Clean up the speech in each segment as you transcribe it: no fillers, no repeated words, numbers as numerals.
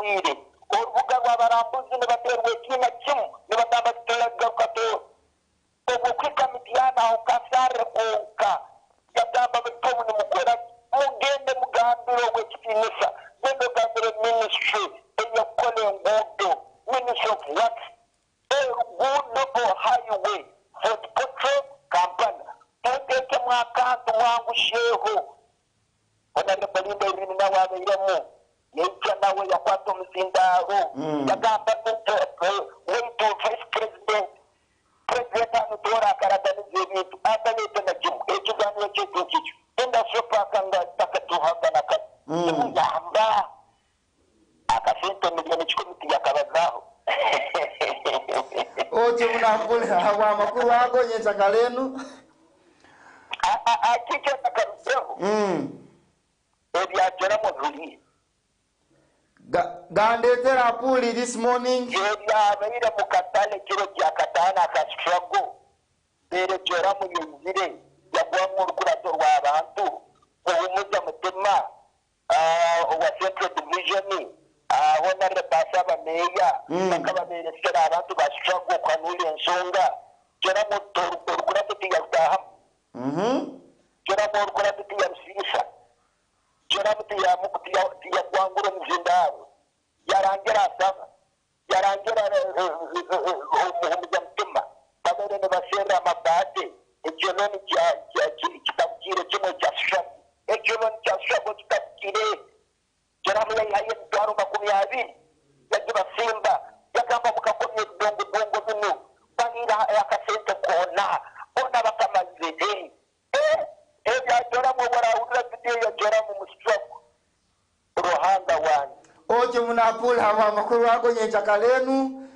wire urubuga rw'abarambuzi ne baterwe kina kimu ne batamba tulaga kato obukwika mitiyana aho kasare kuka yatamba bitomu ne mukora mugende mugambiro w'ekitinisa gendo gambiro ministry eyakole ngudo ministry of what ngudo highway for petrol company teke mwakantu wangu sheho ona lebalinda irini na wabeiremo yecha nawe yakwato mzindaho yagamba wetu vice president anutora karaganize ibintu atalete na jimu ekiganiro cy'ekicu enda sopa kanga takatuhanga naka yamba akasente miliyoni 10 yakabazaho oje munambule hawa amakuru ago nyenza kalenu akike nakaruzeho ebyagera mu buli gandetera puli this morning yabaira mu katale kiro kya katana ka struggle gera mu yuzire yagwa mu rukurato rw'abantu ubumuza mutima wa central division honore basaba meya bakababeresera abantu ba struggle kanuli ensonga gera mu rukurato tiyataha gera mu rukurato tiyamsisa gera mu tiyagwangura mzindawe yarangira asaba yarangira umuza mutima babere ne basera mabate ekyoloni kitabukire kimwe kya shop ekyoloni kya shop kitabukire gera mu yaye ntwaro 20 yagiba simba yakamba mukakomye dongo bino banira yakasente kona bona bakamaze byagera mu barawura bitiye yagera mu struggle rohanga wani oje munapula hawa makuru ago nyenza kalenu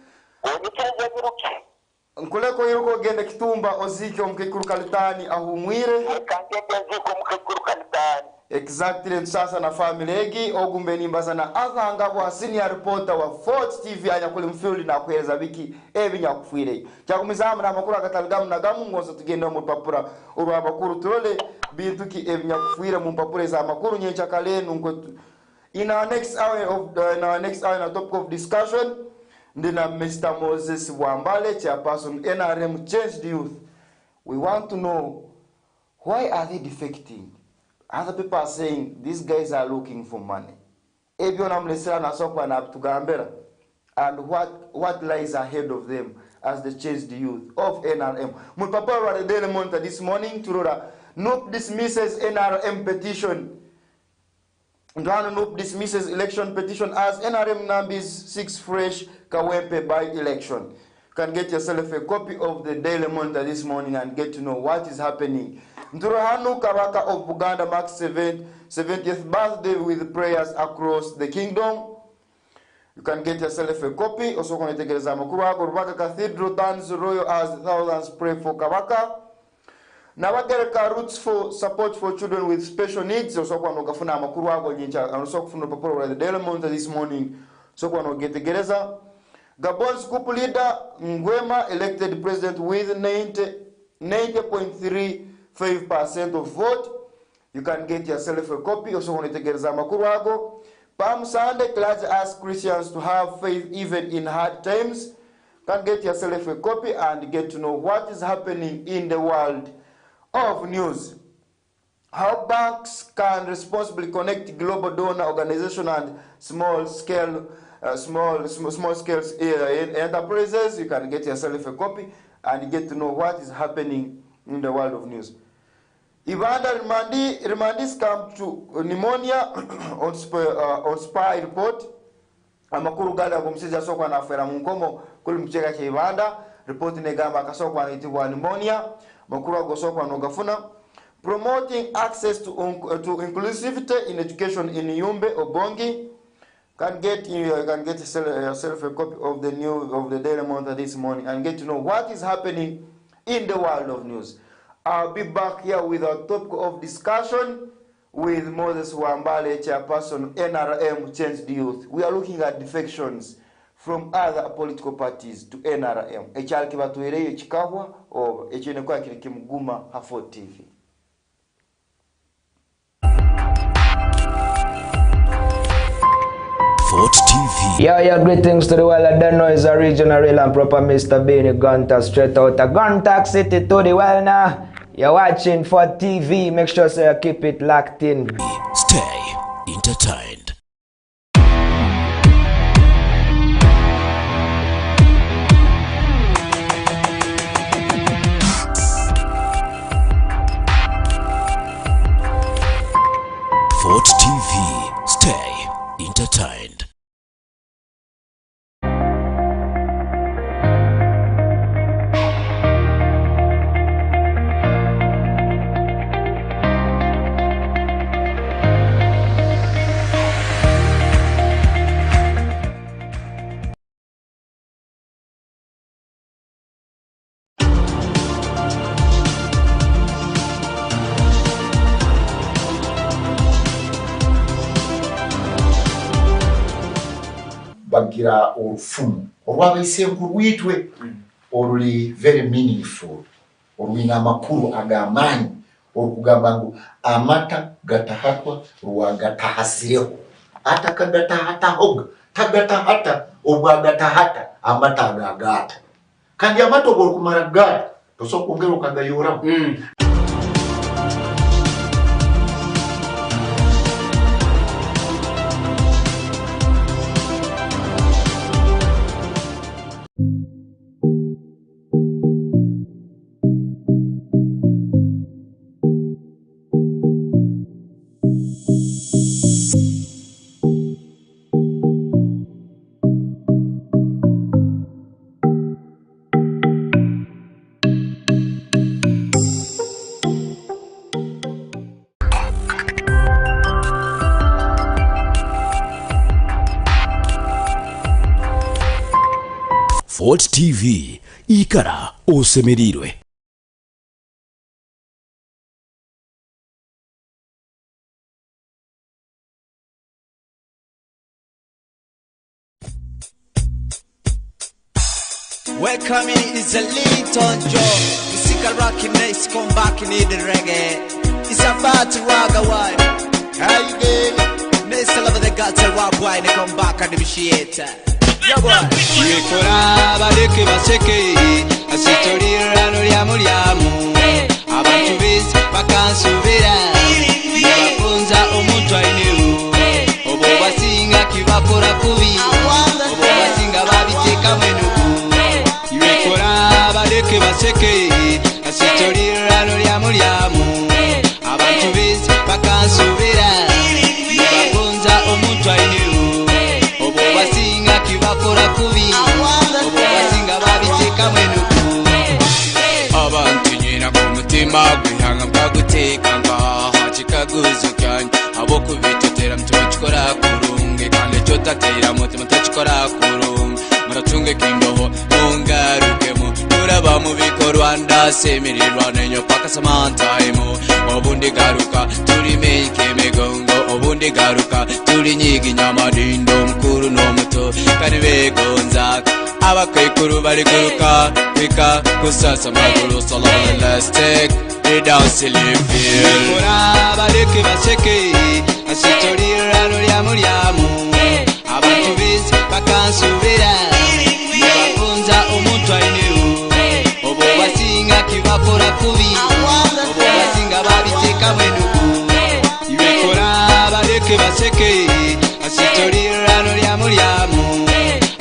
oniteze biruki nkuleko yuko gende kitumba ozikyo mkikuru kalitani ahumwire kangende ziko mkikuru kalitani exactly sasa na family egi ogumbeni mbazana azanga bwa senior reporter wa Fort TV anya kuli mfield na kweza biki ebinya kufire cyakumizamu na makuru agatalgamu na gamu ngozo tugenda mu papura urwa bakuru turole bintuki ebinya kufire mu papura za makuru nyencha kalenu nko in our next hour na topic of discussion ndina Mr. Moses Wambale chairperson NRM Changed Youth. We want to know why are they defecting. Other people are saying these guys are looking for money. Ebiona mlesera na sokwa na tugambera and what lies ahead of them as the Changed Youth of NRM. Mupapa wa Daily Monitor this morning turora NUP dismisses NRM petition. Ndwano NUP dismisses election petition as NRM Nambis 6 fresh Kawempe by election. You can get yourself a copy of the Daily Monitor this morning and get to know what is happening. Nturahanu Kabaka of Buganda marks 70th birthday with prayers across the kingdom. You can get yourself a copy. Also, Konetegereza Makuru Rubaka Cathedral turns royal as thousands pray for Kabaka. Nabagereka roots for support for children with special needs. Also, Konogafuna Makuru Ago Nyincha and also from the Papua the Daily Monitor this morning. So, Konogetegereza. Gabon's coup leader Nguema elected president with 90.35% of vote. You can get yourself a copy. Also, Konetegereza Makuru Ago. Palm Sunday, clergy ask Christians to have faith even in hard times. Can get yourself a copy and get to know what is happening in the world of news. How banks can responsibly connect global donor organization and small scale enterprises. You can get yourself a copy and get to know what is happening in the world of news. Ivanda remandis come to pneumonia on spy report. Amakuru gada kumsiza sokwa na fera munkomo kuli mcheka cha Ivanda report negamba kasokwa na itiwa pneumonia makuru gosokwa no gafuna promoting access to inclusivity in education in Yumbe Obongi. Can get yourself a copy of the Daily Monitor this morning and get to know what is happening in the world of news. I'll be back here with our topic of discussion with Moses Wambale, chairperson NRM Changed Youth. We are looking at defections from other political parties to NRM. Echal kibatuereye chikahwa or echenekwa kilikimguma ha Fort TV. Fort TV. Yeah, greetings to the world. I don't know it's a regional real and proper Mr. Benny Gunter straight out of Gunter City to the world now. You're watching Fort TV. Make sure so you keep it locked in. Stay entertained. Fort TV. Stay entertained. bagira orufumu olwabayisenkulu rwitwe oluli very meaningful olwina amakulu ag'amaanyi okugamba ngu amata gatahatwa lwagatahasireho ata kagatahatahoga tagatahata obwagatahata amata agagata kandi amata obwokumara gata tosobola kwongera okagayoramu. Fort TV. Ikara osemerirwe. Welcome is a Linton Joe. Physical rocking nice come back in the reggae. It's about to rock a while. How you doing? Nice to love the guts and rock wine. They come back and appreciate. Yekora baleke baseke asitolira no lya mulyamu abantu bese bakansubira bakunza omuntu ainewo obo basinga kibakora kubi obo basinga babiteka mwenuku yekora baleke baseke asitolira no lya mulyamu abantu bese bakansubira bakunza omuntu ainewo obo basinga kibakora kubi obo basinga babiteka mwenuku abantu nyina ku mutima gwihanga bwaguteka ngaha kikaguzo kyanyu abo kubitetera mutima kikora kurunge kandi cyo tatera mutima takikora kurunge muratunge kindoho mungarukemo turaba mu bikorwa ndasemirirwa nenyo paka samantime obundi garuka turi meke megongo obundi garuka turi nyigi nyamadindo mukuru no muto kandi begonza abakwikuru bari guruka kwika kusasa maguru sallallahu let's take it down silly feel kora bareke baseke asitolira no lya mulyamu abantu bese bakansubira bakunza omuntu ainewo obo basinga kibakora kubi obo basinga babiteka mwenuku yekora bareke baseke asitolira no lya mulyamu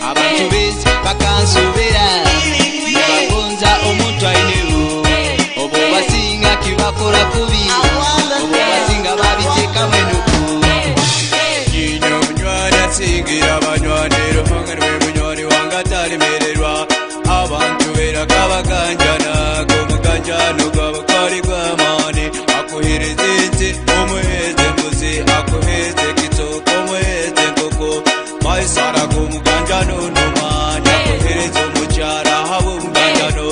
abantu bese bakansubira bakunza omuntu ainewo obo basinga kibakora kubi obo basinga babiteka mwenuku nyinyo munywani asingira abanywaniro hanganwe munywani wanga atalimererwa abantu beraga baganjana gumuganjano gwabakari gw'amani akuhereze nte umuheze mbuzi akuheze kitoko umuheze nkoko maisara gumuganjano numani akuhereze umucyara habo umuganjano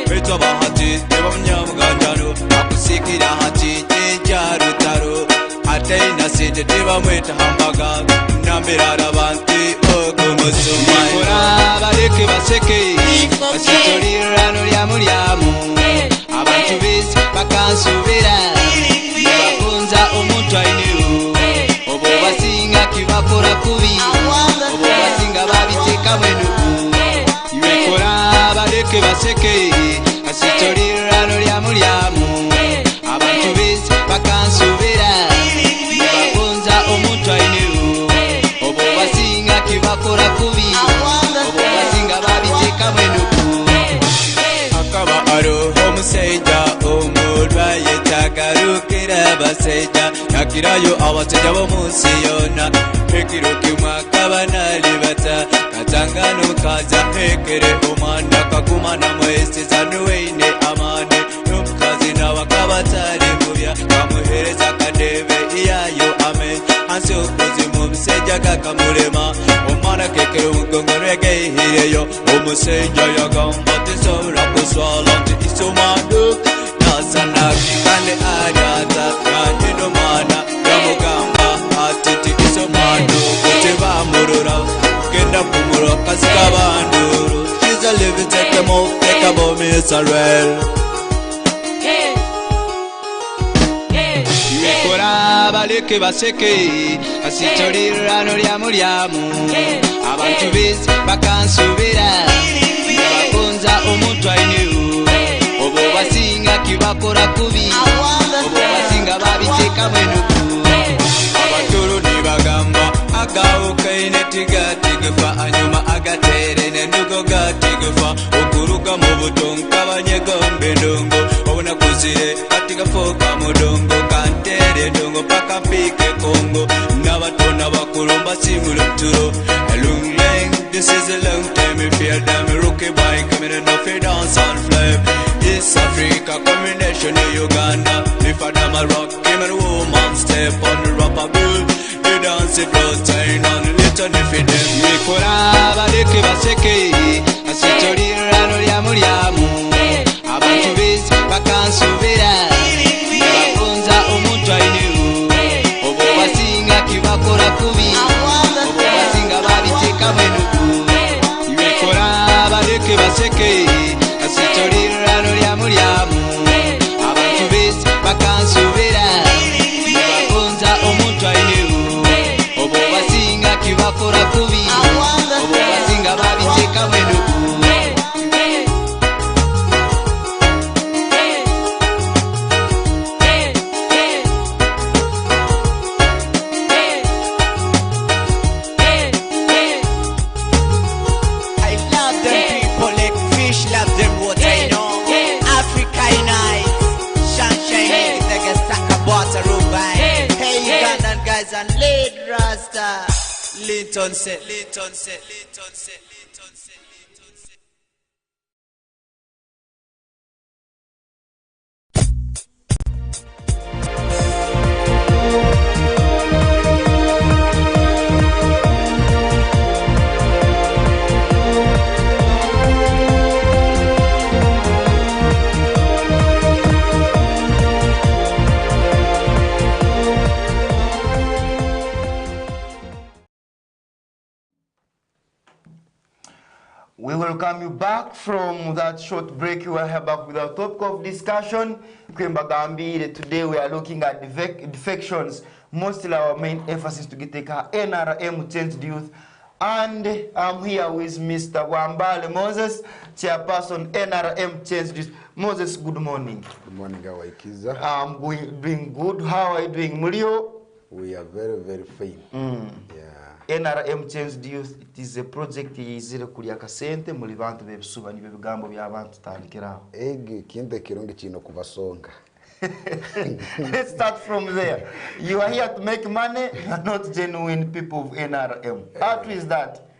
betwa bahati eba munyamuganjano akusikira hati njarutaro atayina sede deba mweta hambaga nambirara bantu ogumuzuma kora bareke baseke asitolira no lya mulyamu abantu bese bakansubira bakunza omuntu ainewo obo basinga kibakora kubi babiteeka mwenuku iwekola baleke baseke kasitolirano lyamulyamu abantu bezi bakansubira nebagonza omuntu ainewo obo basinga kibakola kubi obo basinga babiteeka mwenuku akaba alo omusajja omulwaye tagalukira abasajja yakirayo abasajja b'omunsi yonna ekiro kimwe akaba nalibata katangano kaza ekere omwana kagumana mwesiza nuweine amane n'omukazi nawe akaba talimubya kamuhereza kadebe iyayo amen hansi okuzimu omusajja gakamulema omwana kekere omugongo negehireyo omusajja yagamba tesobola kuswala nti isomando nasanaki kande alyata yanyino mwana yamugamba atiti isomando kutebamurura genda kumura kasika banduru she's a living take them off take a bomb Israel iwekola baleke baseke kasitolirano lyamulyamu abantu bezi bakansubira nebagonza omuntu ainewo obo basinga kibakola kubi obo basinga babiteeka mwenuku abatolo nibagamba agawo kaine tigatigefa anyuma agatere nenugo gatigefa okuruga mu butonka banyegombe ndongo obona kuzire katigafoka mudongo kantere ndongo paka mpike kongo nabatona bakulumba simula mturo alungleng this is a long time if you're damn rookie boy coming in off a dance and flame East Africa combination in Uganda if I damn a rock him and woman step on the rubber bill they dance it blood sign on the little if it them yekola baleke baseke asitolirano lyamulyamu abantu bezi bakansubira nebagonza omuntu ainewo obo basinga kibakola kubi obo basinga babiteeka mwenuku iwekola baleke baseke kasitolirano lyamulyamu abantu bezi bakansubira nebagonza omuntu ainewo obo basinga kibakola kubi obo basinga babiteeka mwenuku and lead Rasta Linton set We welcome you back from that short break. We are here back with our topic of discussion. Today we are looking at defections. Mostly our main emphasis to get our NRM Changed Youth. And I'm here with Mr. Wambale Moses, Chairperson NRM Changed Youth. Moses, good morning. Good morning, Awaikiza. I'm doing good. How are you doing, Mulio? We are very, very fine. Yeah. NRM Changed Youth, it is a project yizire kulia kasente muri bantu bebusuba ni bebigambo by'abantu tandikiraho. Ege kinde kironge kino kubasonga. Let's start from there. You are here to make money, you are not genuine people of NRM. How is that?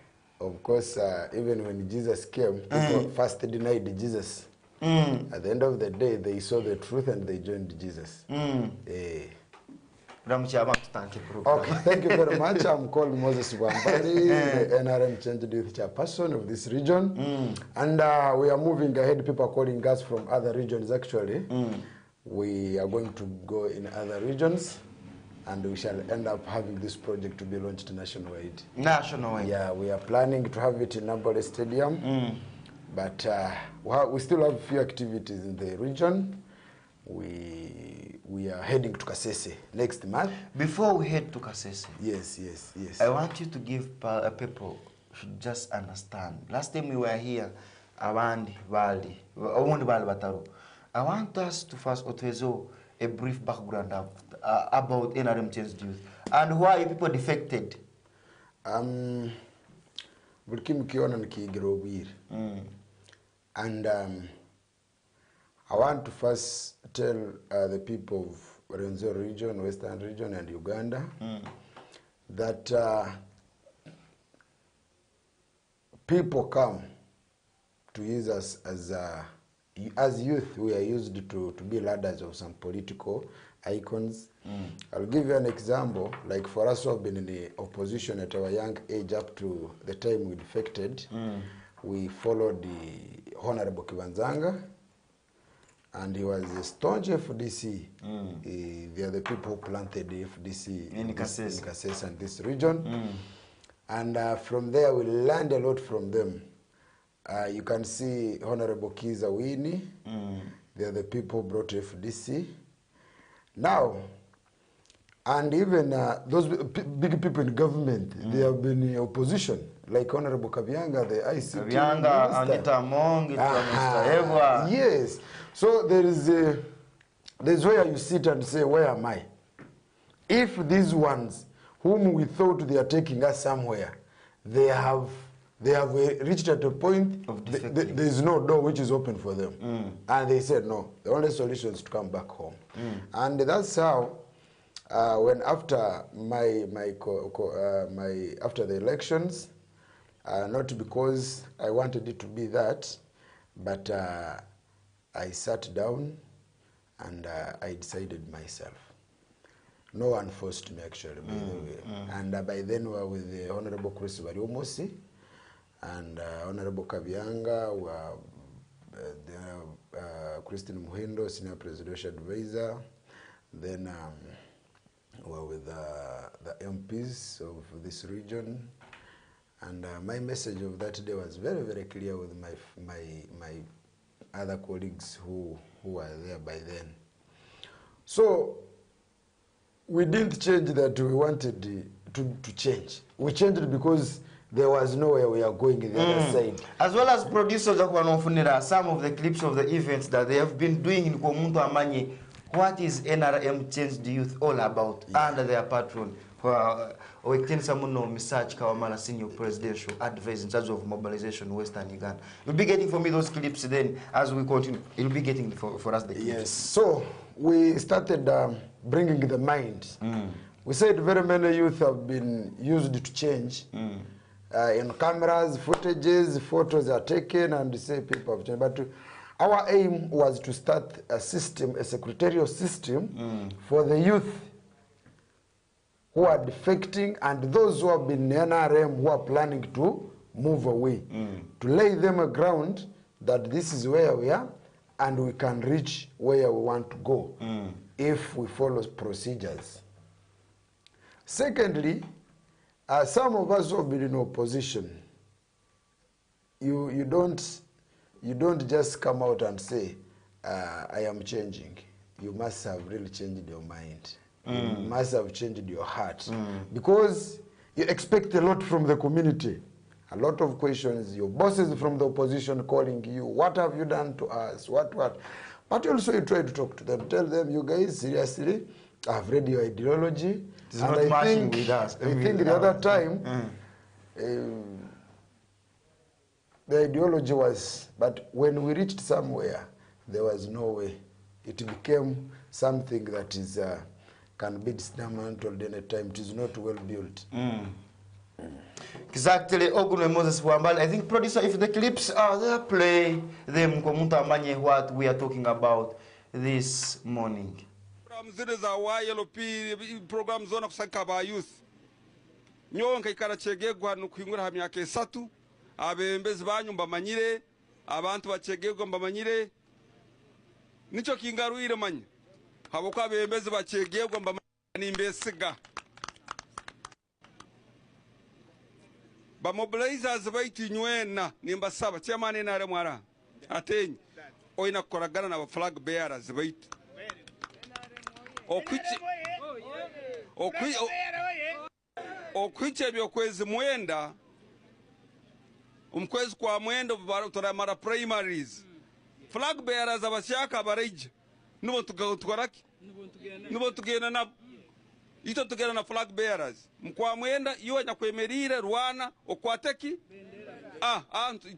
Of course, even when Jesus came, people first denied Jesus. At the end of the day, they saw the truth and they joined Jesus. Okay, thank you very much. I'm called Moses Wambari, the NRM Changed Youth Chairperson of this region. And we are moving ahead. People are calling us from other regions, actually. We are going to go in other regions, and we shall end up having this project to be launched nationwide. Nationwide? Yeah, we are planning to have it in Nambole Stadium, but we still have few activities in the region. We are heading to Kasese next month. Before we head to Kasese, yes. I want you to give people should just understand. Last time we were here, abandi bali, omundi bali bataru. I want us to first otezo a brief background about NRM Changed Youth and why people defected. Bulkim kiona nikigira and I want to first tell the people of Rwenzori region, Western region and Uganda that people come to use us as youth. We are used to be ladders of some political icons. I'll give you an example. Like for us who have been in the opposition at our young age up to the time we defected, we followed the Honorable Kibanzanga, and he was a staunch FDC. They are the people who planted the FDC in Kasese and this region. And from there, we learned a lot from them. You can see Honorable Kiza Winnie. They are the people who brought FDC. Now, and even those big people in government, they have been in opposition. Like Honorable Kabyanga, the ICT Kabyanga, Anita Among, Mr. Ewa. Yes. So there's where you sit and say, where am I? If these ones whom we thought they are taking us somewhere, they have reached at a point of there is no door which is open for them. And they said no, the only solution is to come back home. And that's how when after after the elections, not because I wanted it to be that, but I sat down and I decided myself. No one forced me actually, by the way. And by then we were with the Honorable Chris Bariomosi and Honorable Kabyanga, Christine Muhindo, Senior Presidential Advisor. Then we were with the MPs of this region. And my message of that day was very, very clear with my other colleagues who were there by then. So we didn't change that we wanted to change. We changed it because there was nowhere we are going in the other side. As well as producers of Wanofunira, some of the clips of the events that they have been doing in Komuntu Amanye, what is NRM Changed Youth all about under their patron? We can Mr. Kawamala, Senior Presidential Advisor in charge of mobilization in Western Uganda. You'll be getting for me those clips then as we continue. You'll be getting for us the clips. Yes. So we started bringing the mind. We said very many youth have been used to change. In cameras, footages, photos are taken and say people have changed. But our aim was to start a system, a secretarial system for the youth who are defecting and those who have been in NRM who are planning to move away. To lay them a ground that this is where we are and we can reach where we want to go if we follow procedures. Secondly, some of us who have been in opposition, you don't just come out and say, I am changing. You must have really changed your mind. You must have changed your heart. Because you expect a lot from the community. A lot of questions. Your bosses from the opposition calling you, what have you done to us? What? But also you try to talk to them. Tell them, you guys, seriously, I've read your ideology. It's not matching with us. I think the other time, the ideology was, but when we reached somewhere, there was no way. It became something that is can be dismantled any time. It is not well built. Exactly. Ogunwe Moses Wambali. I think producer, if the clips are there, play them. Komuntu Amanye, what we are talking about this morning. Zile za YLP program zona kusaka ba youth nyo nkaikara chegegwa nukwingura ha myaka 3 abembezi banyu mbamanyire abantu bachegegwa mbamanyire nico kingaruire manye habo kwa abembezi bachegegwa mbamanyire nimbesiga ba mobilizers baiti nywena nimbasaba chairman nare mwara atenyi oina koragana na flag bearers baiti okwiche byokwezi mwenda umkwezi kwa mwendo turamara primaries flag bearers abashaka abareje nubo tukoraki nubo tugenda na ito tugenda na flag bearers mkwa mwenda iyo nyakwemerire rwana okwateki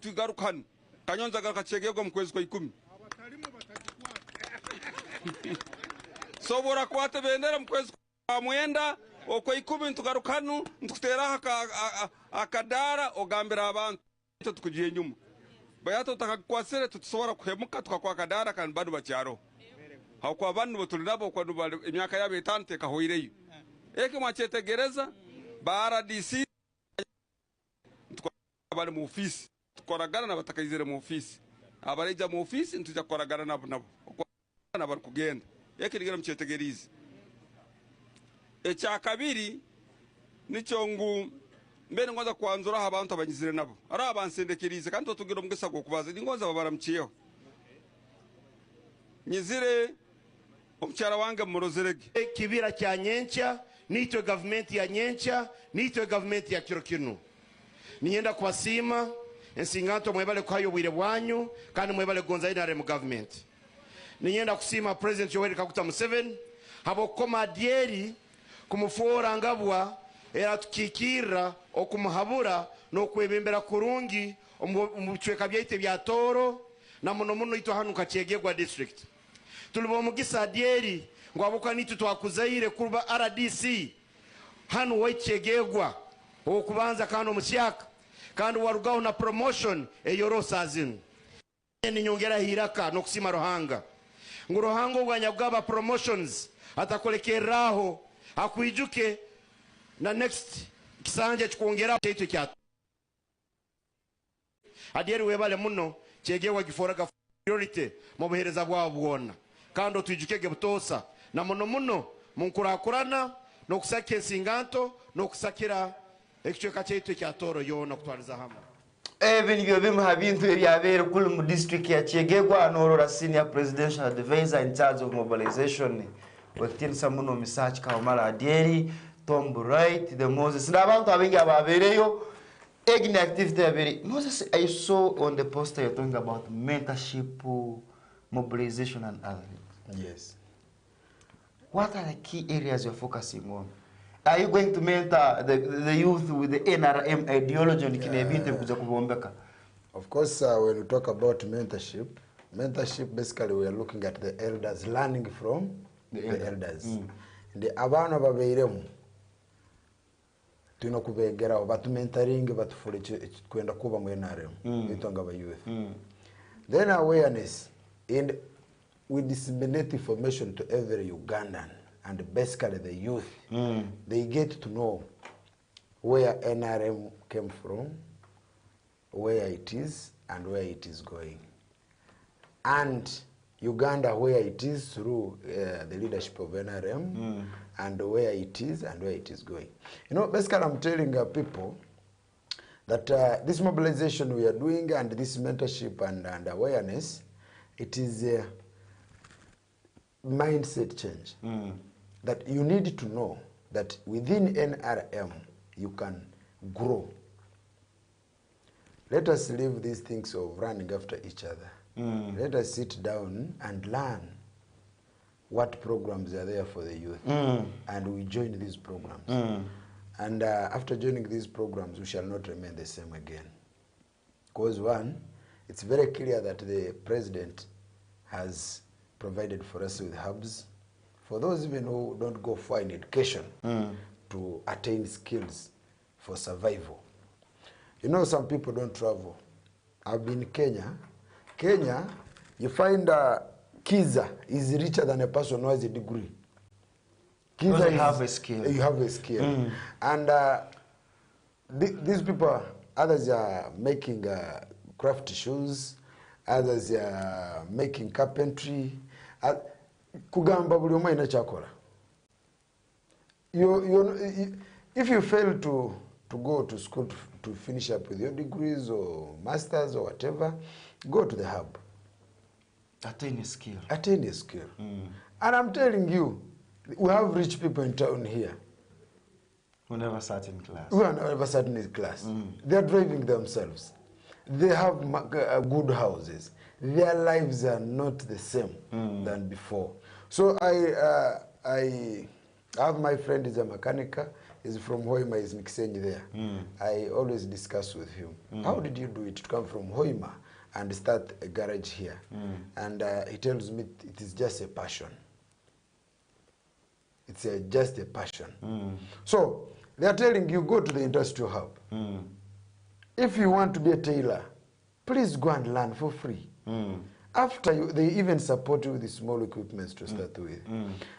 tugarukana kanyonza gakachegego mkwezi kwa 10 sobora kwate bendera mkwezi kwa mwenda okwa 10 tugarukanu ntukutera akadara ogambira abantu tukugiye nyuma bayato takakwasere tutusobora kuhemuka tukakwa kadara kan badu bacyaro hakwa bantu batulinabo kwa imyaka yabe tante kahoireyo eke mwachetegereza bara DC tukabale mu office tukoragana na batakayizere mu office abareja mu office ntujya koragana nabo bari kugenda eke ligera mchetegerize echa kabiri nico ngu mbene ngoza kwanzura abantu abanyizire nabo ari abansendekerize kandi tugira umugesa go kubaza ningoza babaramciyeho nyizire omucyara wange murozerege kibira kya nyencha nitwe government ya nyencha nitwe government ya kirokinu ninyenda kwasima ensinganto mwebale kwayo bwire bwanyu kandi mwebale gonza inare mu government ninyenda kusima president Yoweri Kaguta Museveni habo koma dieri kumufora ngabwa era tukikira okumuhabura no kwebembera kurungi omuchweka byaite bya toro na muno ito hanu kachegegwa district tulibo mugisa dieri ngwabuka nitu twakuzaire kuba RDC hanu waichegegwa okubanza kano musyaka kandi warugaho na promotion eyorosazin ni nyongera hiraka no kusima rohanga ngurohango bwanya bwaba promotions atakolekeraho akwijuke na next kisanje chikuongera chetu kya adieri webale muno chegewa giforaga priority mu buhereza bwabo bwona kandi twijukege butosa na muno munkurakurana no kusakira singanto no kusakira ekicweka chetu kya toro yona kutwariza hamwe nibyo bimuha bintu ebyabere kuli mu district ya Chegegwa norora senior presidential advisor in charge of mobilization wekitinisa muno misachi Kawamala Adieri Tom Bright the Moses n'abantu abengi ababereyo egni activity abere. Moses, I saw on the poster you're talking about mentorship, mobilization and other things. Yes. What are the key areas you're focusing on? Are you going to mentor the youth with the NRM ideology? Of course, when we talk about mentorship, basically we are looking at the elders, learning from the elders. The abana babeiremu tuno kubegera batu mentoring batufure kwenda kuba mu NRM bitanga aba youth. Then awareness, and we disseminate information to every Ugandan. And basically the youth, they get to know where NRM came from, where it is, and where it is going. And Uganda, where it is through the leadership of NRM, and where it is and where it is going. You know, basically I'm telling people that this mobilization we are doing and this mentorship and awareness, it is a mindset change. That you need to know that within NRM you can grow. Let us leave these things of running after each other. Let us sit down and learn what programs are there for the youth. And we join these programs. And after joining these programs, we shall not remain the same again. Because one, it's very clear that the president has provided for us with hubs. For those even who don't go far in education to attain skills for survival. You know, some people don't travel. I've been in Kenya. Kenya, you find Kiza is richer than a person who has a degree. Kiza you have a skill. You have a skill. And these people, others are making craft shoes, others are making carpentry. Kugamba buli omwe ina chakora. If you fail to go to school to finish up with your degrees or masters or whatever, go to the hub. Attain a skill. Attain a skill. And I'm telling you, we have rich people in town here. Who never sat in class. Who never sat in class. They are driving themselves. they have good houses. Their lives are not the same than before. So I have my friend is a mechanic. He's from Hoima, he's Mkisenyi there. I always discuss with him. How did you do it to come from Hoima and start a garage here? And he tells me it is just a passion. It's just a passion. So they are telling you, go to the industrial hub. If you want to be a tailor, please go and learn for free. After they even support you with the small equipments to start with.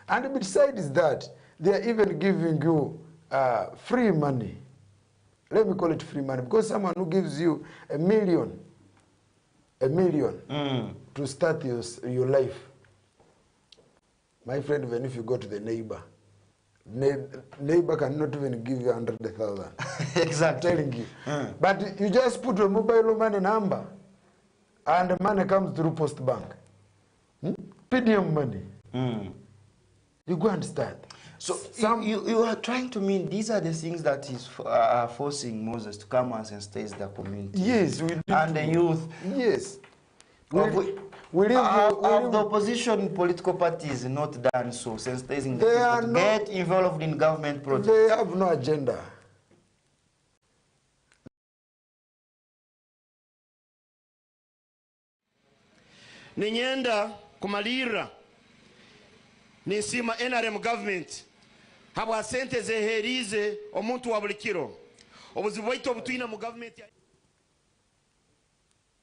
And besides that, they are even giving you free money. Let me call it free money, because someone who gives you $1 million to start your life. My friend, even if you go to the neighbor cannot even give you 100,000. Exactly. I'm telling you. But you just put your mobile money number, and the money comes through Post Bank. PDM money. You go and start. So you are trying to mean these are the things that is forcing Moses to come and sensitize the community. Yes, and the youth. Yes. The opposition political parties not done so, sensitizing the people to get involved in government projects. They have no agenda. Ninyenda kumalira nisima NRM government habwa sente zeherize omuntu wa bulikiro obuzibu bwaitu obutwina mu government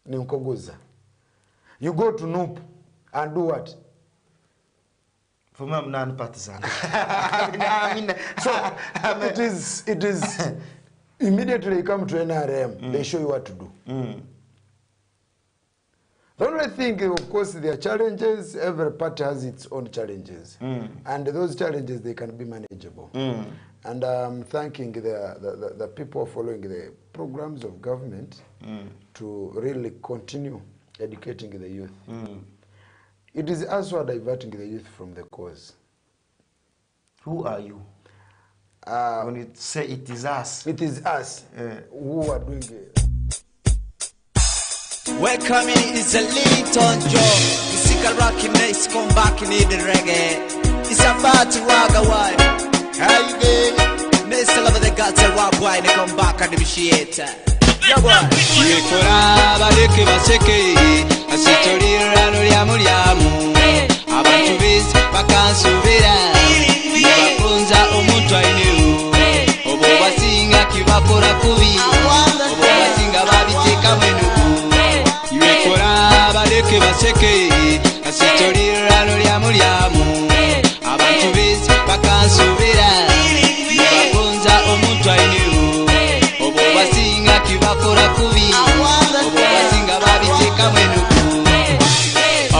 ni nkoguza. You go to NUP and do what? For me, I'm non-partisan. So it is immediately you come to NRM, they show you what to do. The only thing, of course, there are challenges. Every party has its own challenges. And those challenges, they can be manageable. And I'm thanking the people following the programs of government to really continue educating the youth. It is also diverting the youth from the cause. Who are you? When you say it is us. It is us who are doing it. Welcome is a Linton Joe. The sicker rocking nice come back in the reggae. It's about to rock a while. How you doing? Next love the guts a rock why they come back and appreciate. Yeah boy. Yekora baleke baseke asitorira no lya mulyamu abantu biz bakansubira bakunza omuntu ainewo obo basinga kibakora kubi obo basinga babiteka mwenuku yekora baleke baseke asitorira no lya mulyamu abantu biz bakansubira bakunza omuntu ainewo obo basinga kibakora kubi obo basinga babiteka mwenuku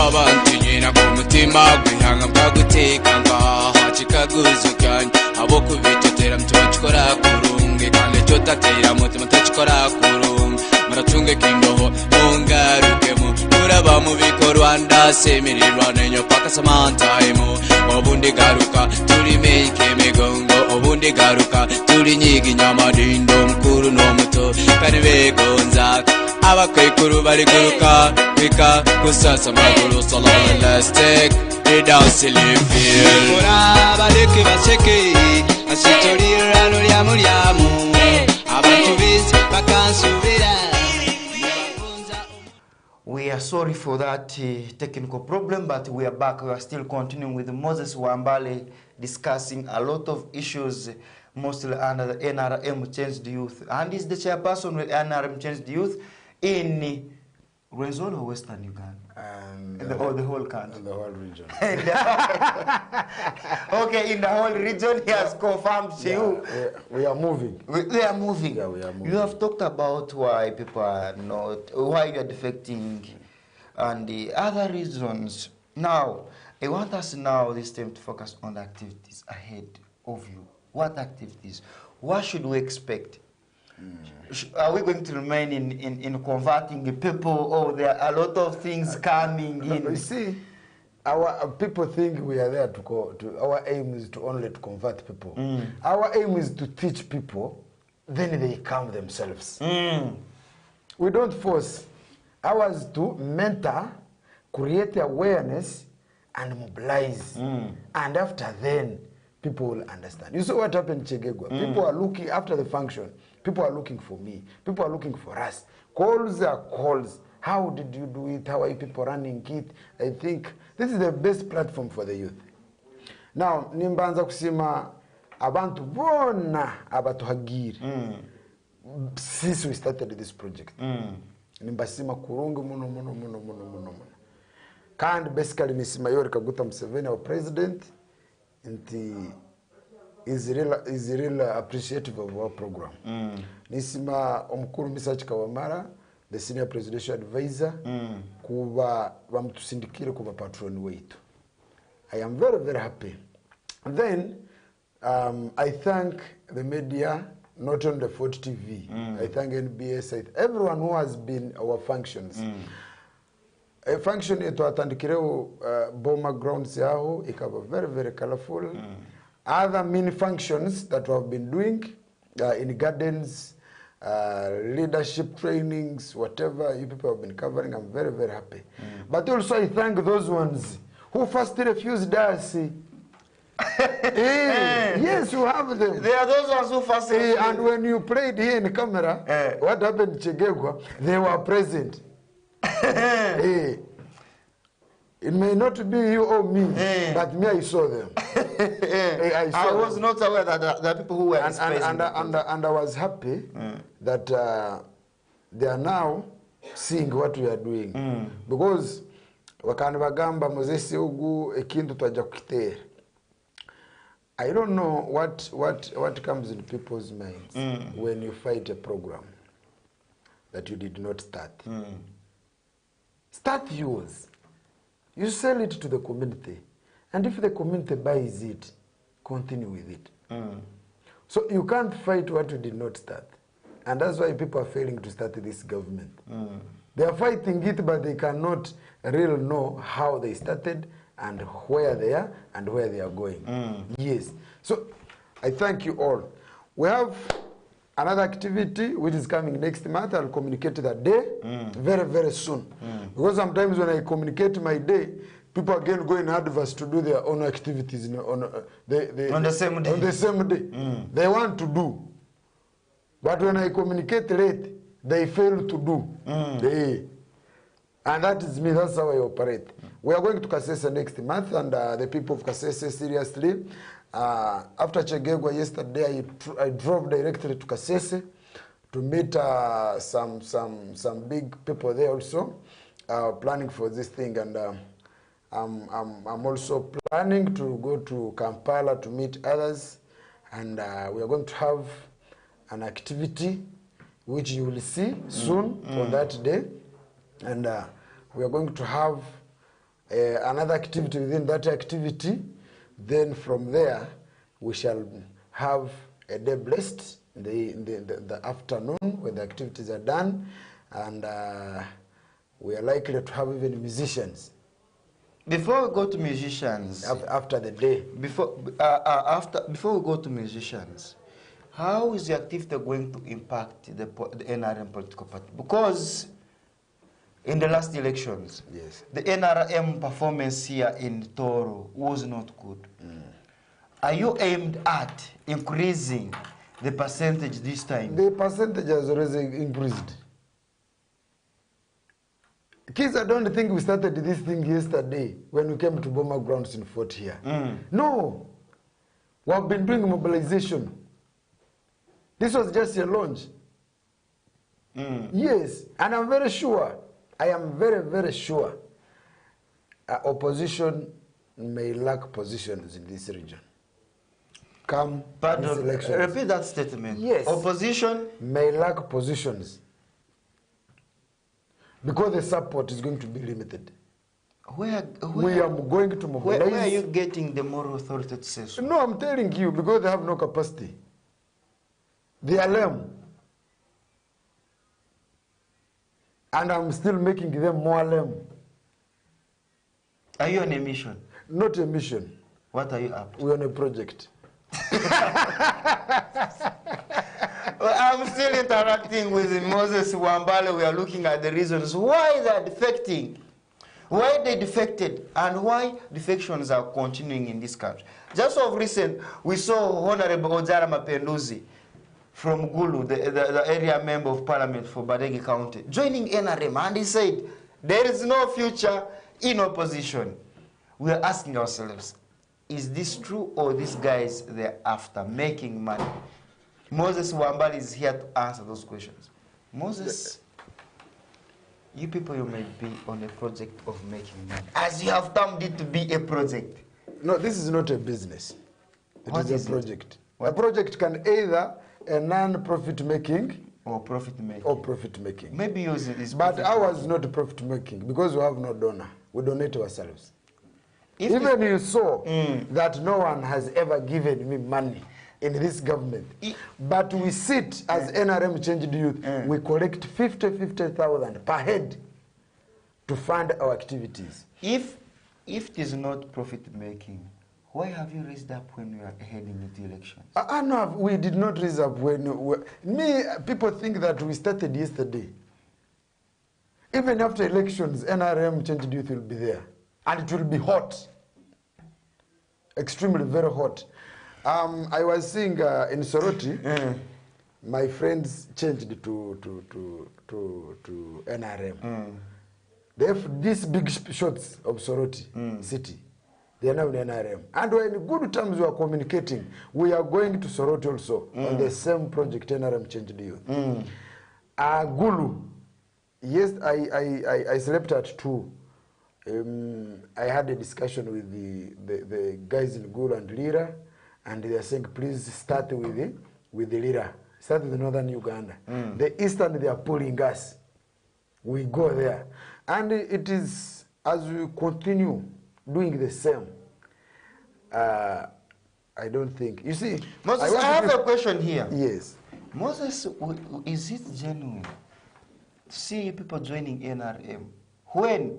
abantu nyina ku mutima gwihanga bwaguteka ngaha kikaguzo kyanyu abo kubitetera mutima kikora kurunge kandi cyo tatera mutima takikora kurunge maratunge kindoho mungarukemu muraba mu bikorwa ndasemirirwa nenyo paka samantime obundi garuka turi make migongo obundi garuka turi nyigi nyamadindo mukuru no muto kandi begonza abakwikuru bari kuruka kwika kusasa maguru salama elastic dance live kora baleke baseke asitorira no lya mulyamu abantu biz bakansubira. We are sorry for that technical problem, but we are back. We are still continuing with Moses Wambale discussing a lot of issues, mostly under the NRM Changed Youth. And he's the chairperson with NRM Changed Youth in Rwenzori or Western Uganda? The whole country? The whole region. Okay, in the whole region, he has confirmed to you. We are moving. We are moving. Yeah, we are moving. You have talked about why people are not, why you are defecting, and the other reasons. Now, I want us now this time to focus on the activities ahead of you. What activities? What should we expect? Are we going to remain in converting the people, or there are a lot of things coming in? You see, our people think we are there to go to. Our aim is to only to convert people. Our aim is to teach people, then they come themselves. We don't force. Ours to mentor, create awareness, and mobilize. And after then, people will understand. You saw what happened in Chegegwa. People are looking, after the function, people are looking for me. People are looking for us. Calls are calls. How did you do it? How are you people running it? I think this is the best platform for the youth. Now, nimbanza kusima abantu bona abatuhagire. Since we started this project. Nimbasima kurungu muno. Kandi basically Miss Mayori Kaguta Museveni, our president, is real appreciative of our program. Nisima omukuru Misachi Kawamara, the senior presidential advisor, kuba bamutusindikire kuba patron wetu. I am very, very happy. And then I thank the media, not only the Fort TV. I thank NBS, everyone who has been our functions. A function yetu atandikireo Boma grounds yaho ikaba very, very colorful. Other mini functions that we have been doing in gardens, leadership trainings, whatever you people have been covering, I'm very, very happy. But also I thank those ones who first refused us. Yes, you have them. They are those ones who first and when you played here in the camera, what happened in Chegegwa, they were present. It may not be you or me, but me, I saw them. I was not aware that there are people who were and I was happy that they are now seeing what we are doing. Because wakani bagamba Mozesi ugu ekintu twaja kukitera. I don't know what comes in people's minds when you fight a program that you did not start. Start yours. You sell it to the community. And if the community buys it, continue with it. So you can't fight what you did not start. And that's why people are failing to start this government. They are fighting it, but they cannot really know how they started and where they are and where they are going. Yes. So I thank you all. We have another activity which is coming next month. I'll communicate that day very, very soon. Because sometimes when I communicate my day, people again go in advance to do their own activities on the same day. On the same day. They want to do. But when I communicate late, they fail to do. And that is me, that's how I operate. We are going to Kasese next month, and the people of Kasese, seriously, after Chegegwa yesterday, I drove directly to Kasese to meet some big people there also, planning for this thing, and I'm also planning to go to Kampala to meet others, and we are going to have an activity which you will see soon on that day, and we are going to have another activity within that activity. Then from there, we shall have a day blessed in the afternoon when the activities are done, and we are likely to have even musicians. Before we go to musicians, after the day, before we go to musicians, how is the activity going to impact the NRM political party? Because in the last elections, the NRM performance here in Toro was not good. Are you aimed at increasing the percentage this time? The percentage has already increased. Kids, I don't think we started this thing yesterday when we came to Boma grounds in Fort here. No. We have been doing mobilization. This was just a launch. Yes, and I'm very sure, I am very, very sure opposition may lack positions in this region. Come this election. Repeat that statement. Yes. Opposition may lack positions because the support is going to be limited. We are going to mobilize. Where are you getting the moral authority to say so? No, I'm telling you, because they have no capacity. They are lame. And I'm still making them more lame. Are you on a mission? Not a mission. What are you up to? We're on a project. I'm still interacting with Moses Wambale. We are looking at the reasons why they are defecting, why they defected, and why defections are continuing in this country. Just of recent, we saw Honorable Ojara Mapenduzi from Gulu, the area member of parliament for Badegi County, joining NRM, and he said, there is no future in opposition. We are asking ourselves, is this true, or these guys, they're after making money? Moses Wambali is here to answer those questions. Moses, you people, you may be on a project of making money, as you have termed it to be a project. No, this is not a business. What It is is a project. What? A project can either a non-profit making or profit making. Or profit making. Maybe yours is But profit ours is not profit making because we have no donor. We donate ourselves. If Even you saw that no one has ever given me money in this government. But we sit as NRM Changed Youth, we collect 50,000 per head to fund our activities. If it is not profit making, why have you raised up when you are heading into elections? No, we did not raise up when people think that we started yesterday. Even after elections, NRM Changed Youth will be there. And it will be hot. Extremely very hot. I was seeing in Soroti, my friends changed to NRM. They have these big shots of Soroti city. They are now in NRM. And we're in good terms, we are communicating. We are going to Soroti also on the same project, NRM Changed Youth. Gulu, yes, I slept at 2. I had a discussion with the guys in Gulu and Lira, and they are saying, please start with the Lira. Start with northern Uganda. The eastern, they are pulling us. We go there. And it is, as we continue doing the same, I don't think. You see, Moses, I have a question here. Yes. Moses, is it genuine to see people joining NRM when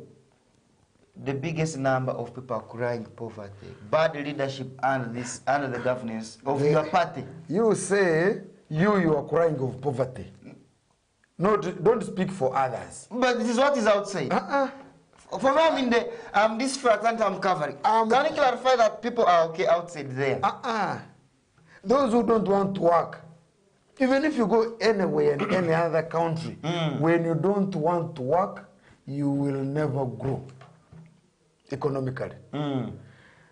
the biggest number of people are crying poverty, bad leadership under the governance of your party? You say you are crying of poverty. No, don't speak for others. But this is what is outside. For me, I'm in this fragment I'm covering. Can you clarify that people are okay outside there? Those who don't want to work, even if you go anywhere in any other country, when you don't want to work, you will never grow economically.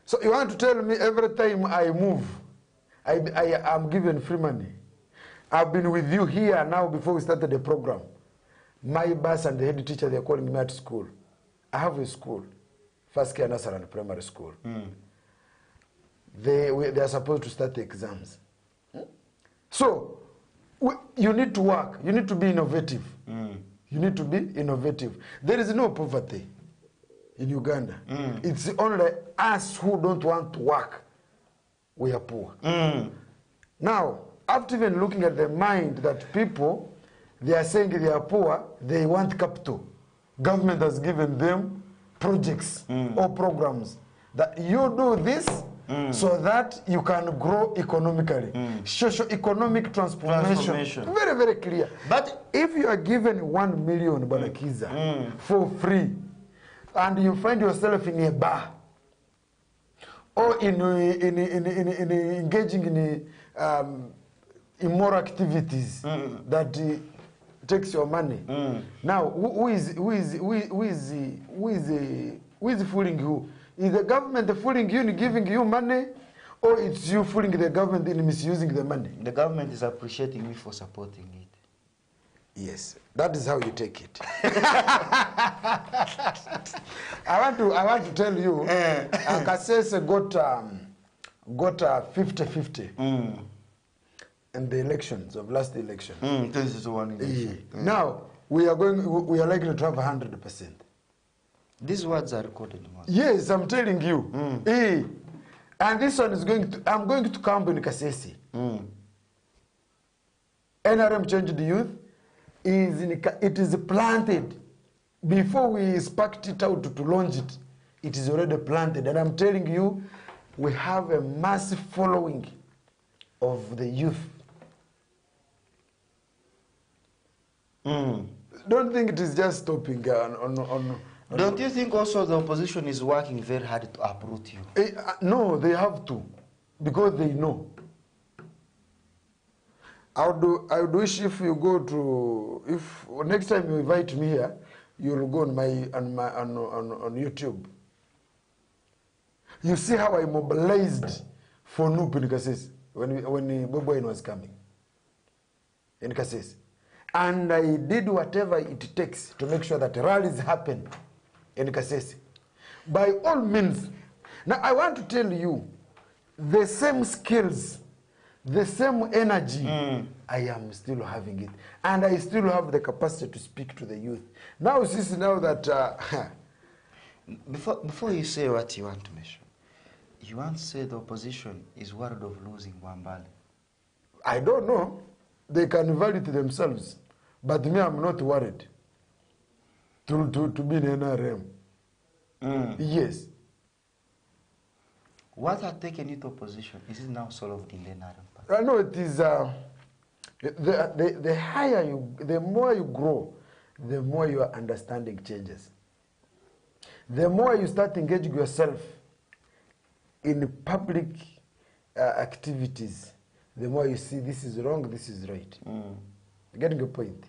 So you want to tell me every time I move, I am given free money. I've been with you here now before we started the program. My boss and the head teacher, they're calling me at school. I have a school, first care nursery and primary school. They are supposed to start the exams. So you need to work. You need to be innovative. You need to be innovative. There is no poverty in Uganda. It's only us who don't want to work. We are poor. Now, after even looking at the mind that people, they are saying they are poor, they want capital. Government has given them projects or programs that you do this so that you can grow economically. Socio-economic transformation. Very, very clear. But if you are given 1 million Banakiza for free, and you find yourself in a bar, or in engaging in immoral activities that takes your money. Now, who is fooling you? Is the government fooling you in giving you money, or it's you fooling the government in misusing the money? The government is appreciating me for supporting it. Yes, that is how you take it. I want to tell you, Kasese got 50-50 in the elections of last election. This is one election. Now we are likely to have 100%. These words are recorded. Yes, I'm telling you. And this one is I'm going to camp in Kasese. NRM Changed Youth it is planted. Before we sparked it out to launch it, it is already planted. And I'm telling you, we have a massive following of the youth. Don't think it is just stopping on Don't you think also the opposition is working very hard to uproot you? No, they have to, because they know. I would wish if you go to, if next time you invite me here, you'll go on on YouTube. You see how I mobilized for NUP in Kasese when Bobi Wine was coming in Kasese. And I did whatever it takes to make sure that rallies happen in Kasese. By all means. Now I want to tell you, the same skills, the same energy, I am still having it. And I still have the capacity to speak to the youth. Now, since now that... Before you say what you want to mention, you want to say the opposition is worried of losing Wambale. I don't know. They can validate themselves. But me, I'm not worried to be in NRM. Yes. What had taken you to opposition? Is it now solved in the NRM? I know it is. The higher you, the more you grow, the more your understanding changes. The more you start engaging yourself in public activities, the more you see this is wrong, this is right. Getting a point.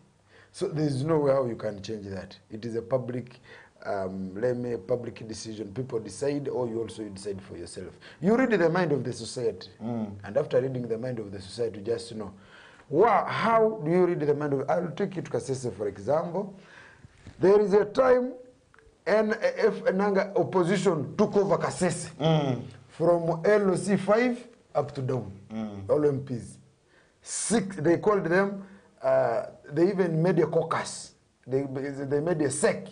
So there is no way how you can change that. It is a public, public decision. People decide, or you also decide for yourself. You read the mind of the society, and after reading the mind of the society, just know, wow, how do you read the mind of? I'll take you to Kasese, for example. There is a time, if Nanga opposition took over Kasese from LOC 5 up to down, all MPs. 6, they called them. They even made a caucus. They made a SEC.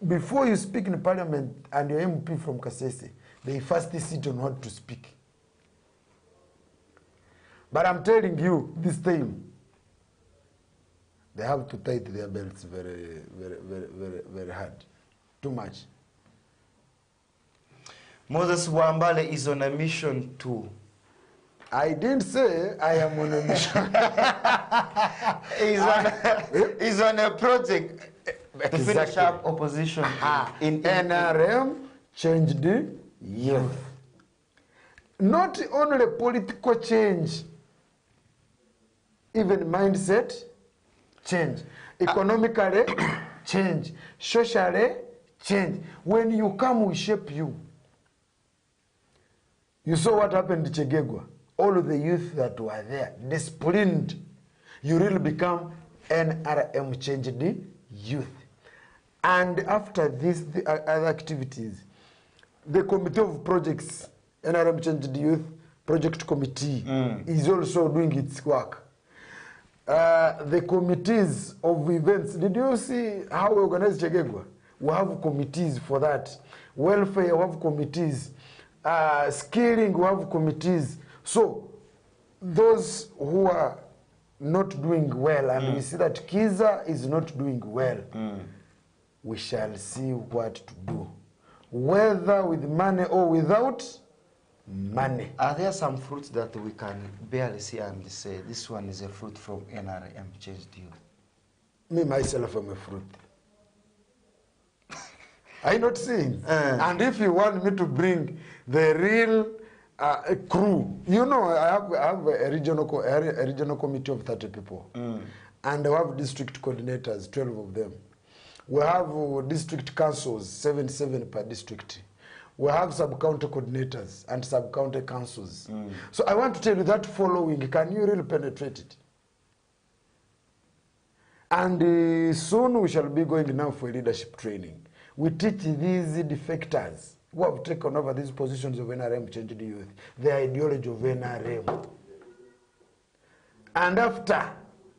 Before you speak in parliament and your MP from Kasese, they first sit on what to speak. But I'm telling you, this time, they have to tighten their belts very, very, very, very, very hard. Too much. Moses Wambale is on a mission to... I didn't say I am on a mission. He's on a project to finish up opposition in NRM changed the youth. Not only political change, even mindset change, economically change, socially change. When you come, we shape you. You saw what happened to Chegegwa. All of the youth that were there, disciplined, you really become NRM changed the youth. And after this, the other activities, the committee of projects, NRM changed the youth project committee, is also doing its work. The committees of events, did you see how we organize Chegegwa? We have committees for that. Welfare, we have committees. Skilling, we have committees. So, those who are not doing well, and we see that Kiza is not doing well, we shall see what to do. Whether with money or without money. Are there some fruits that we can barely see and say, this one is a fruit from NRM changed you? Me, myself, am a fruit. I'm not seeing. And if you want me to bring the real crew, you know, I have a regional committee of 30 people. And I have district coordinators, 12 of them. We have district councils, 77 per district. We have sub-county coordinators and sub-county councils. So I want to tell you that following, can you really penetrate it? And soon we shall be going now for leadership training. We teach these defectors who have taken over these positions of NRM changed the youth, the ideology of NRM. And after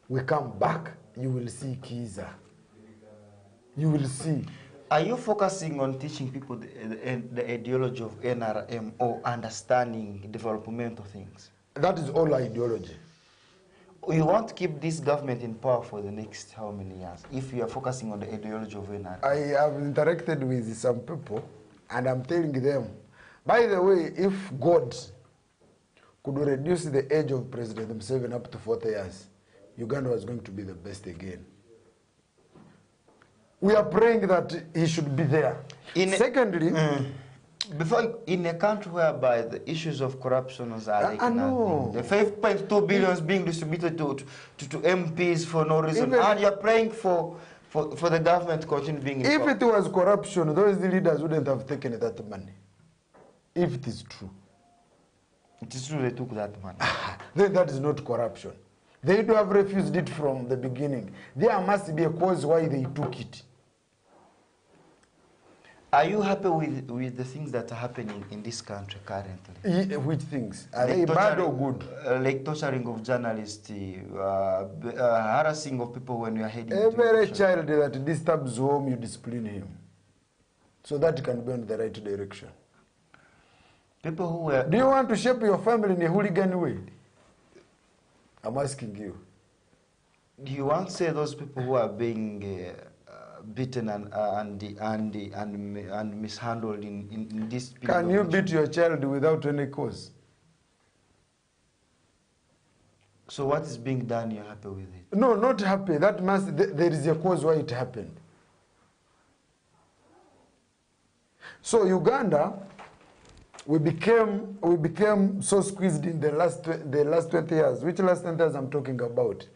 we come back, you will see Kiza. You will see. Are you focusing on teaching people the ideology of NRM or understanding developmental things? That is all ideology. You want to keep this government in power for the next how many years if you are focusing on the ideology of NRM? I have interacted with some people and I'm telling them, by the way, if God could reduce the age of President Museveni up to 40 years, Uganda was going to be the best again. We are praying that he should be there. Secondly, before, in a country whereby the issues of corruption are like know. nothing, the 5.2 billion is being distributed to MPs for no reason, Even, and you're praying for the government to continue being in power. If it was corruption, those leaders wouldn't have taken that money. If it is true. It is true they took that money. Then that is not corruption. They do have refused it from the beginning. There must be a cause why they took it. Are you happy with the things that are happening in this country currently? Which things? Are they bad or good? Like torturing of journalists, harassing of people when you are heading to Every election. child that disturbs home, you discipline him. So that can be in the right direction. People who were... Do you want to shape your family in a hooligan way? I'm asking you. Do you want to say those people who are being beaten and mishandled in this period? Can you beat your child without any cause? So what is being done, you're happy with it? No, not happy. That must, there is a cause why it happened. So Uganda, we became so squeezed in the last 20 years. Which last 20 years I'm talking about?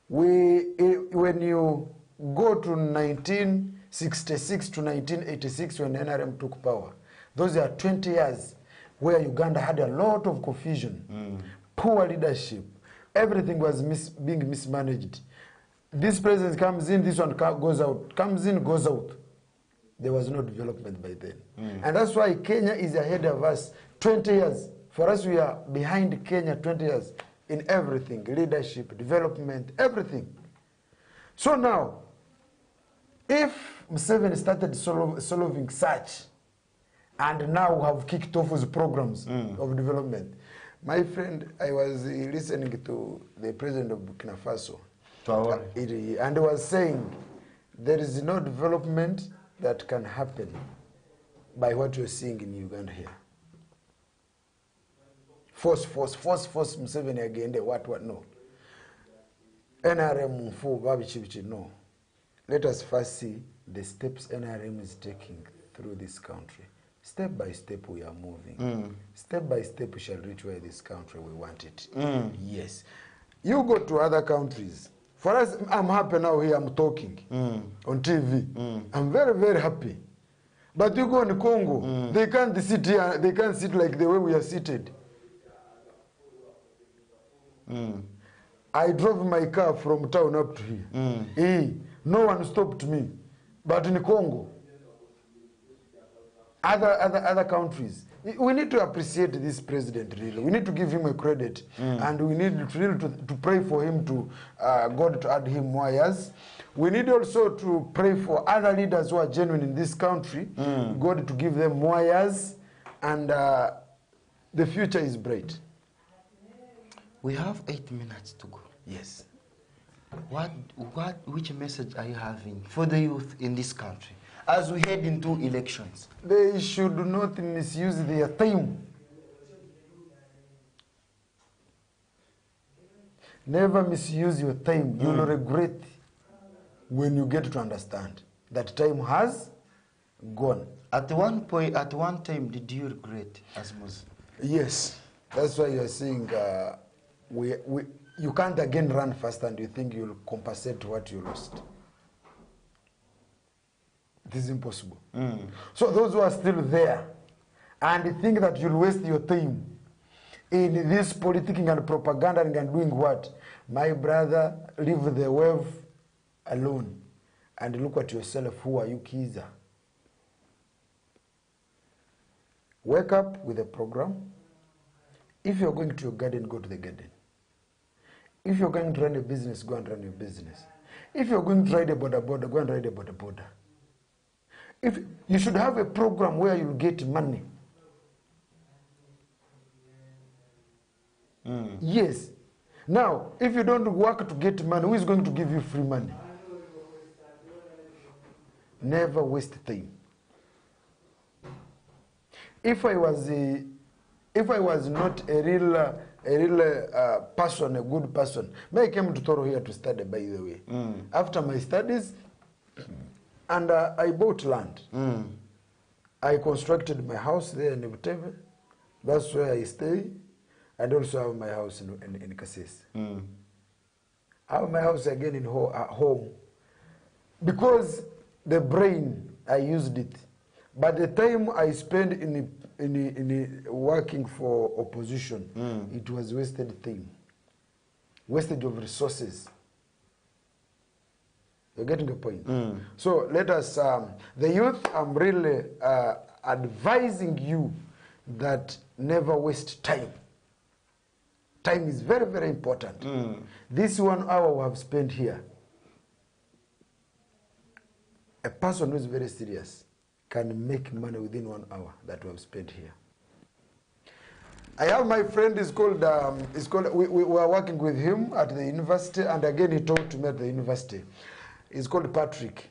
When you go to 1966 to 1986 when NRM took power, those are 20 years where Uganda had a lot of confusion, poor leadership. Everything was being mismanaged. This president comes in, this one goes out, comes in, goes out. There was no development by then. And that's why Kenya is ahead of us 20 years. For us, we are behind Kenya 20 years in everything, leadership, development, everything. So now, if Museveni started solving such, and now we have kicked off his programs of development, my friend, I was listening to the president of Burkina Faso, and he was saying, there is no development that can happen by what you're seeing in Uganda here. Force Museveni again, what, no. NRM, no. Let us first see the steps NRM is taking through this country. Step by step we are moving. Step by step we shall reach where this country we want it. Yes. You go to other countries. For us, I'm happy now here, I'm talking on TV. I'm very, very happy. But you go in Congo, they can't sit here, they can't sit like the way we are seated. I drove my car from town up to here. No one stopped me. But in Congo, other countries, we need to appreciate this president really. We need to give him a credit, and we need really to pray for him to God to add him more years. We need also to pray for other leaders who are genuine in this country, God to give them more years, and the future is bright. We have 8 minutes to go. Yes. Which message are you having for the youth in this country as we head into elections? They should not misuse their time. Never misuse your time. You'll regret when you get to understand that time has gone. At one time, did you regret as Muslim? Yes. That's why you're saying you can't again run fast and you think you'll compensate what you lost. It is impossible. So those who are still there and think that you'll waste your time in this politicking and propaganda and doing what? My brother, leave the wave alone and look at yourself. Who are you, Kiza? Wake up with a program. If you're going to your garden, go to the garden. If you're going to run a business, go and run your business. If you're going to ride a border, go and ride a border. If you should have a program where you'll get money. Yes. Now, if you don't work to get money, who is going to give you free money? Never waste time. If I was not a real a real person, a good person. I came to Toro here to study, by the way. After my studies, and I bought land. I constructed my house there in Buteve. That's where I stay. And also have my house in Kasese. I have my house again in home. Because the brain, I used it. But the time I spent in working for opposition, it was wasted thing. Wastage of resources. You're getting the point? So let us, the youth, I'm really advising you that never waste time. Time is very, very important. This 1 hour we have spent here, a person who is very serious can make money within 1 hour that we have spent here. I have my friend, we are working with him at the university, and again he talked to me at the university. He's called Patrick.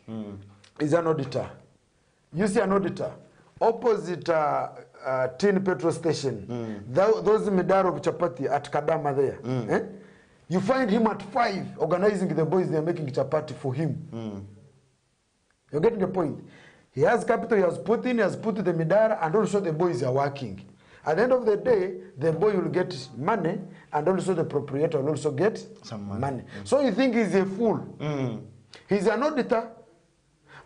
He's an auditor. You see an auditor, opposite Tin petrol station, those Medaro of Chapati at Kadama there. You find him at 5 organizing the boys, they're making chapati for him. You're getting the point? He has capital, he has put the Midara, and also the boys are working. At the end of the day, the boy will get money, and also the proprietor will also get some money. So you think he's a fool. He's an auditor,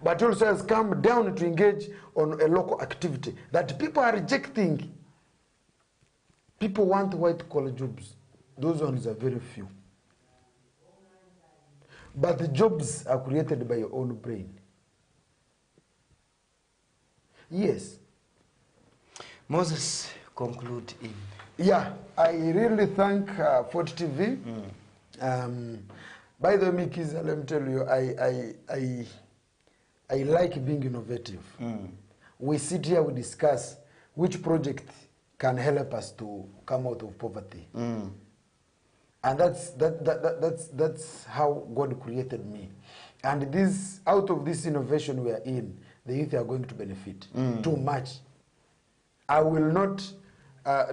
but also has come down to engage on a local activity that people are rejecting. People want white-collar jobs. Those ones are very few. But the jobs are created by your own brain. Yes. Moses, conclude in. Yeah, I really thank Fort TV. By the way, Mikiza, let me tell you, I like being innovative. We sit here, we discuss which project can help us to come out of poverty. And that's how God created me. And this, out of this innovation we are in, the youth are going to benefit too much. I will not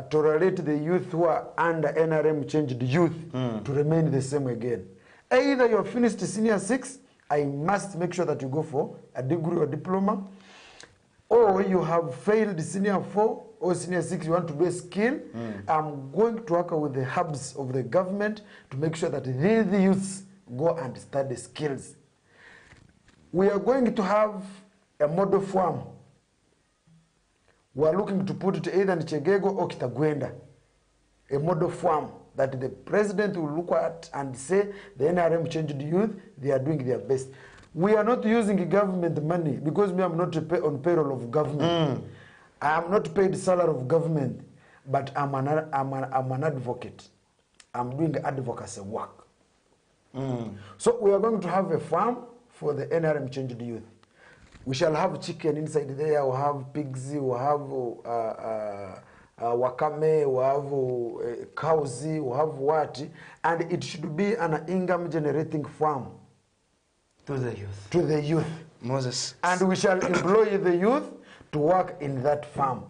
tolerate the youth who are under NRM changed youth to remain the same again. Either you have finished senior 6, I must make sure that you go for a degree or diploma, or you have failed senior 4 or senior 6, you want to do a skill. I'm going to work with the hubs of the government to make sure that these youths go and study skills. We are going to have a model farm. We are looking to put it either in Chegego or Kitagwenda. A model farm that the president will look at and say the NRM changed youth, they are doing their best. We are not using government money because me, I'm not on payroll of government. I am not paid salary of government, but I'm an advocate. I'm doing advocacy work. So we are going to have a farm for the NRM changed youth. We shall have chicken inside there, we'll have pigs, we'll have wakame, we'll have cows, we'll have what, and it should be an income generating farm. To the youth. To the youth. Moses. And we shall employ the youth to work in that farm.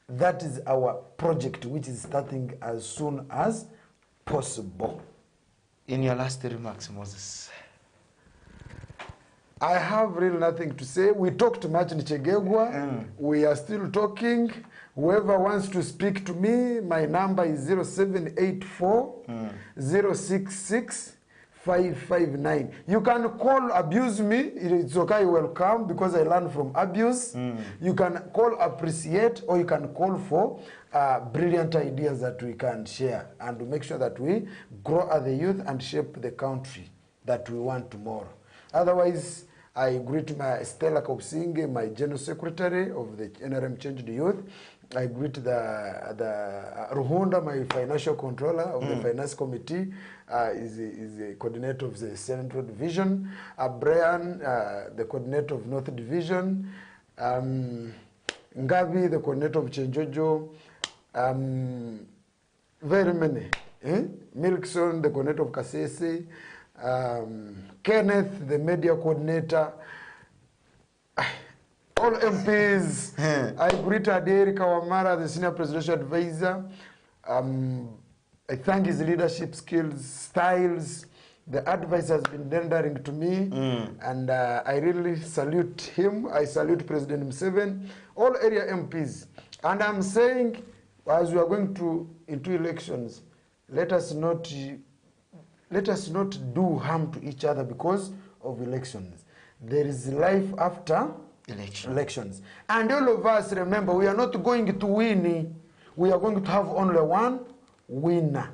That is our project, which is starting as soon as possible. In your last remarks, Moses. I have really nothing to say. We talked much in Chegegwa. We are still talking. Whoever wants to speak to me, my number is 0784 066 559. You can call, abuse me. It's okay, welcome, because I learn from abuse. You can call, appreciate, or you can call for brilliant ideas that we can share and make sure that we grow as the youth and shape the country that we want tomorrow. Otherwise, I greet my Stella Kopsinge, my General Secretary of the NRM Changed Youth. I greet the Ruhunda, my Financial Controller of the Finance Committee, is the coordinator of the Central Division. Brian, the coordinator of North Division. Ngavi, the coordinator of Chenjojo. Very many. Milkson, the coordinator of Kasese. Kenneth, the media coordinator, all MPs. I greet Aderi Kawamara, the senior presidential advisor, I thank his leadership skills, styles, the advice has been rendering to me, and I really salute him. I salute President Museveni, all area MPs. And I'm saying, as we are going into elections, let us not do harm to each other because of elections. There is life after elections. And all of us, remember, we are not going to win. We are going to have only one winner.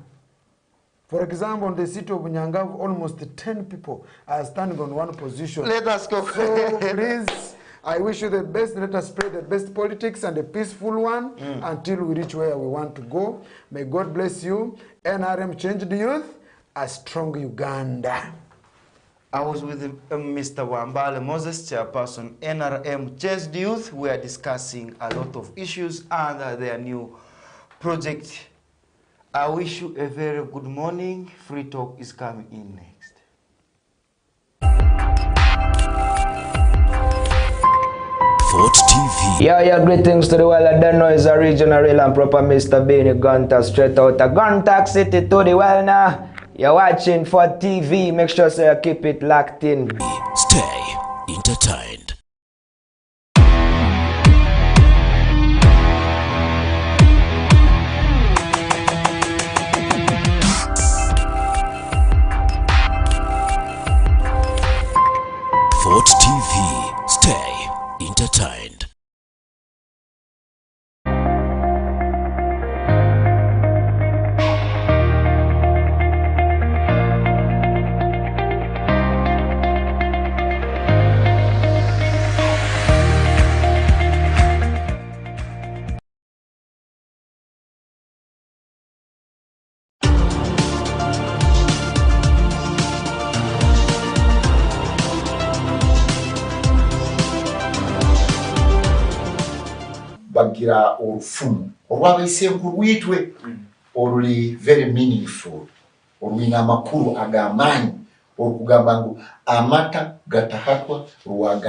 For example, in the city of Nyangavu, almost 10 people are standing on one position. Let us go. So please, I wish you the best. Let us play the best politics and a peaceful one until we reach where we want to go. May God bless you. NRM Changed Youth, a strong Uganda. I was with Mr. Wambale Moses, chairperson NRM Changed Youth. We are discussing a lot of issues under their new project. I wish you a very good morning. Free Talk is coming in next. Fort TV. Yeah, greetings to the world. I don't know it's a regional real and proper Mr. Benny Gunter, straight out of Gunter City to the world now. You're watching Fort TV. Make sure you keep it locked in. Stay entertained. Fort TV. Stay entertained. bagira orufumu olw'abaisenkulu witwe oluli very meaningful olwina amakulu ag'amaanyi okugamba ngu amata gatahatwa lwaga